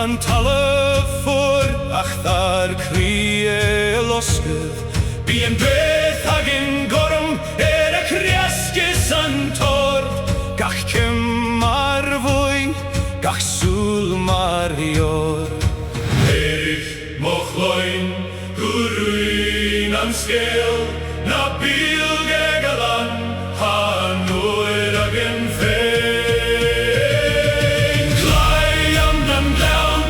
van talle voor achtar crie losgef. Bí an breathtaking gorm a creascus an tord. Gach mar fwy, gach sŵl mar hior. Erich moch loin, gwrwyn an sgel, na bilge galan, hanwyr ag yn fein. Claidheamh nan Gleann,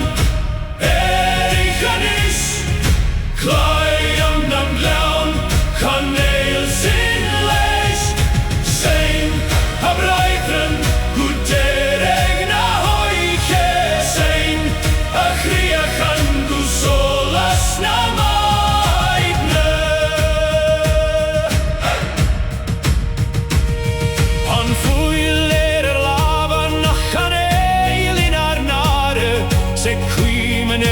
Erich anis, Claidheamh nan Gleann, chaneil sy'n leis, sein a braithrin, gwdereg na hoiche sein, a chriachan gwsolas na maidne. Pan fwyler lafan a chaneilin ar nare, se cwymen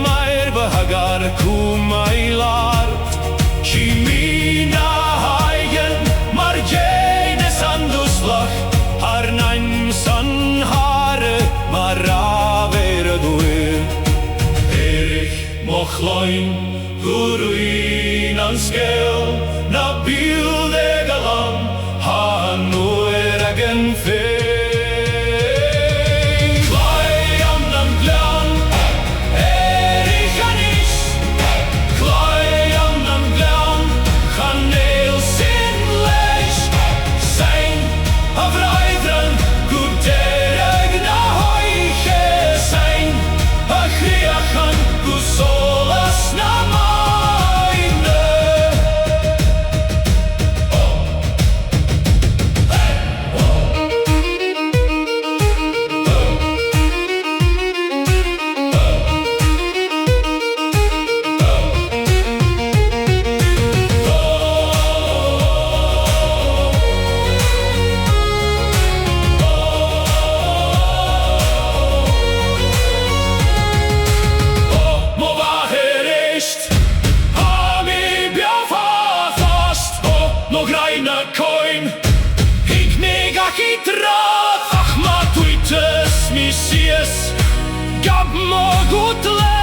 mair bahagar cwmailar. Ci mina hagen, mar jenes anduslach, har nain san hare, mar raver dwyr. Erich moch loin, gwrwyn an sgel, na bilde galan, hanwyr ag yn fein. Claidheamh nan Gleann, Erich anis, Claidheamh nan Gleann, chaneil sy'n leis, sein a fraithrin, gwdereg na hoiche sein, a chriachan gwsolas na maidne. Mo vaher ist, ha mi bjafafast, no graina coin, hignig ac I drad, ach ma tuites mi sies, gab mo gut le.